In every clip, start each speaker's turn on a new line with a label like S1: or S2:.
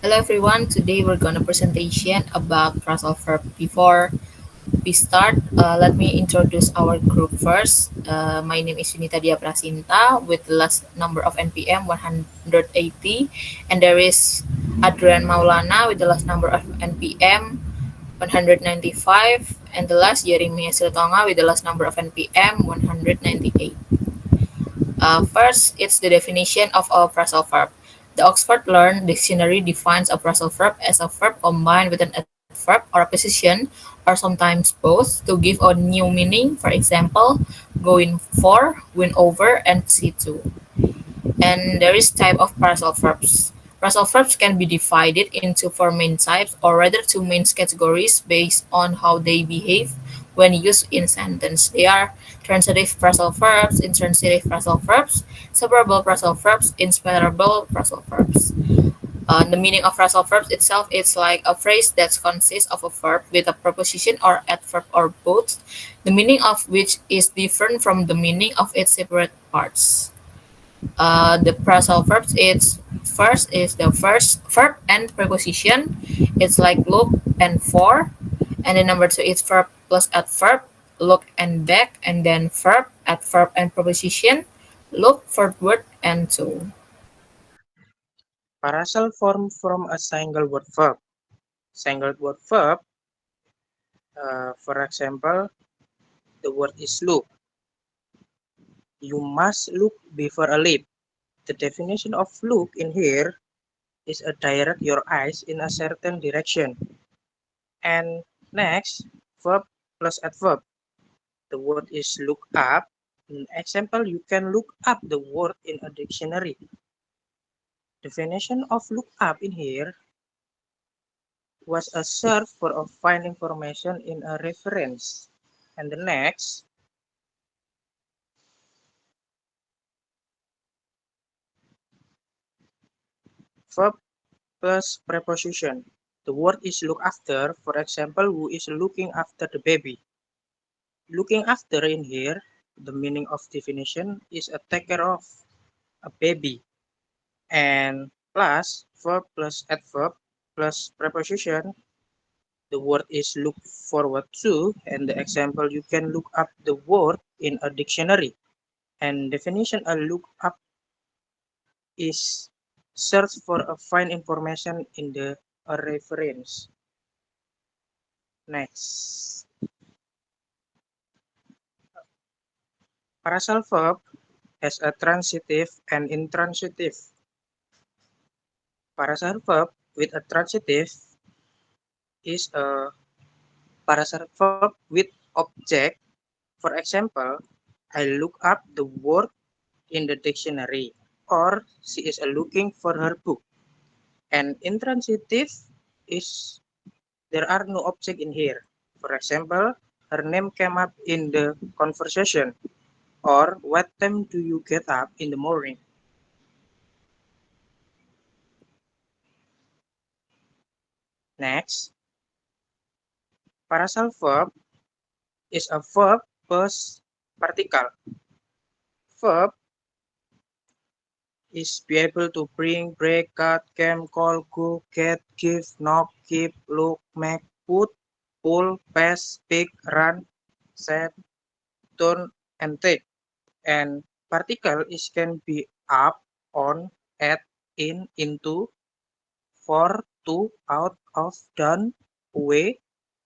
S1: Hello everyone. Today we're gonna presentation about phrasal verb. Before we start, let me introduce our group first. My name is Unita Dia Prasinta with the last number of NPM 180, and there is Adrian Maulana with the last number of NPM 195, and the last Jeremy Siltonga with the last number of NPM 198. First, it's the definition of a phrasal verb. The Oxford Learned Dictionary defines a phrasal verb as a verb combined with an adverb or a position, or sometimes both, to give a new meaning. For example, going for, win over, and see to. And there is type of phrasal verbs. Phrasal verbs can be divided into four main types, or rather two main categories based on how they behave when used in sentence. They are transitive phrasal verbs, intransitive phrasal verbs, separable phrasal verbs, inseparable phrasal verbs. The meaning of phrasal verbs itself is like a phrase that consists of a verb with a preposition or adverb or both, the meaning of which is different from the meaning of its separate parts. The phrasal verbs, it's first is the first verb and preposition. It's like look and for, and then number two is verb plus adverb, look and back, and then verb, adverb, and preposition, look, forward, and to.
S2: Parasal form from a single word verb. Single word verb, for example, the word is look. You must look before a leap. The definition of look in here is a direct your eyes in a certain direction. And next, verb plus adverb. The word is look up. In example, you can look up the word in a dictionary. Definition of look up in here was a search for a find information in a reference. And the next, verb plus preposition. The word is look after, for example, who is looking after the baby. Looking after in here, the meaning of definition is a take care of a baby. And plus verb plus adverb plus preposition, the word is look forward to, and the example you can look up the word in a dictionary. And definition a look up is search for a find information in the a reference. Next, parasal verb has a transitive and intransitive. Parasal verb with a transitive is a parasal verb with object. For example, I look up the word in the dictionary, or she is looking for her book. And intransitive is there are no object in here. For example, her name came up in the conversation, or what time do you get up in the morning? Next, parasal verb is a verb plus particle. Verb is be able to bring, break, cut, came, call, go, get, give, knock, keep, look, make, put, pull, pass, pick, run, set, turn, and take. And particle is can be up, on, at, in, into, for, to, out, of, done, away,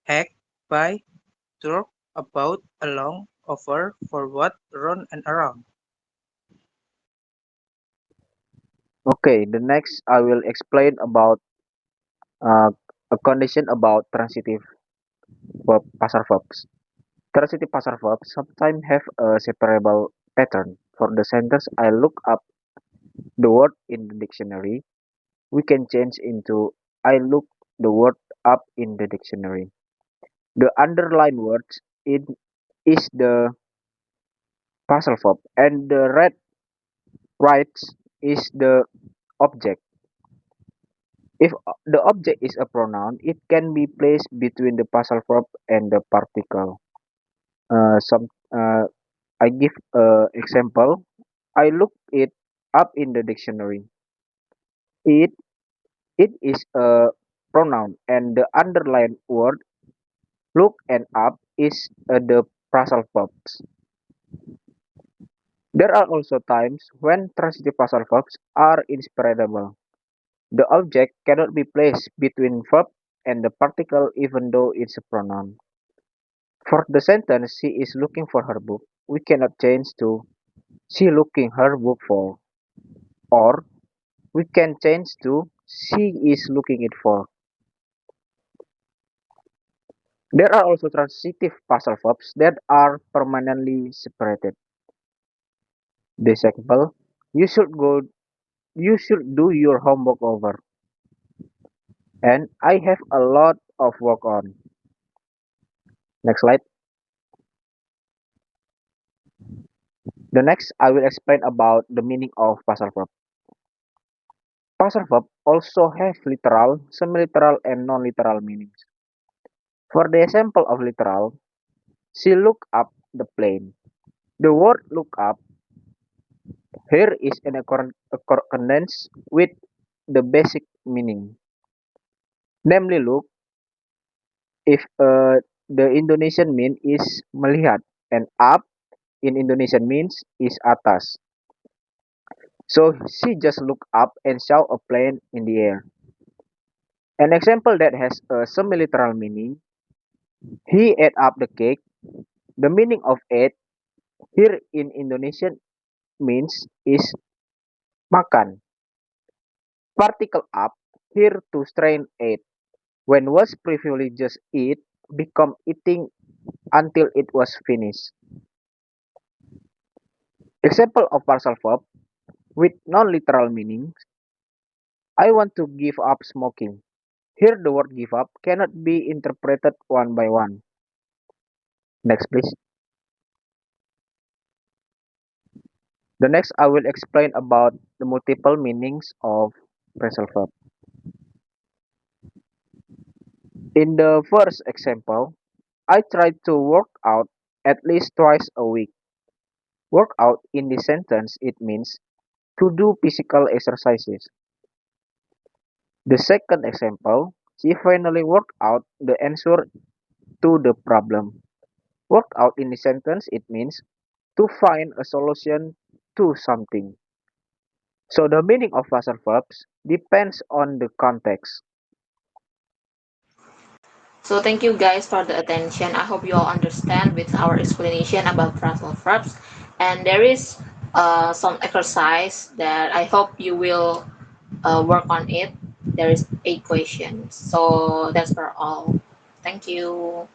S2: hack, by, through, about, along, over, forward, run, and around.
S3: Okay, the next I will explain about uh, a condition about transitive verb pasar verbs. Transitive pasar verbs sometimes have a separable pattern. For the sentence I look up the word in the dictionary, we can change into I look the word up in the dictionary. The underlined words in is the pasar verb and the red writes is the object. If the object is a pronoun, it can be placed between the pasal verb and the particle. Some I give example. I look it up in the dictionary. It It is a pronoun, and the underlined word look and up is the phrasal verbs. There are also times when transitive phrasal verbs are inseparable. The object cannot be placed between verb and the particle even though it's a pronoun. For the sentence she is looking for her book, we cannot change to she looking her book for, or we can change to she is looking it for. There are also transitive phrasal verbs that are permanently separated. The example, you should go, you should do your homework over, and I have a lot of work on. Next slide. The next I will explain about the meaning of phrasal verb. Phrasal verb also have literal, semi-literal, and non-literal meanings. For the example of literal, she looked up the plane. The word look up here is in accordance with the basic meaning, namely look, if the Indonesian mean is melihat, and up in Indonesian means is atas. So she just looked up and saw a plane in the air. An example that has a semi-literal meaning, he ate up the cake. The meaning of ate here in Indonesian means is makan. Particle up here to strain ate. When was previously just eat, become eating until it was finished. Example of partial verb with non-literal meanings. I want to give up smoking. Here the word give up cannot be interpreted one by one. Next please. The next I will explain about the multiple meanings of phrasal verb. In the first example, I try to work out at least twice a week. Work out in this sentence it means to do physical exercises. The second example, she finally worked out the answer to the problem. Work out in this sentence it means to find a solution to something. So the meaning of phrasal verbs depends on the context.
S1: So thank you guys for the attention. I hope you all understand with our explanation about phrasal verbs. And there is some exercise that I hope you will work on it. There is 8 questions. So that's for all. Thank you.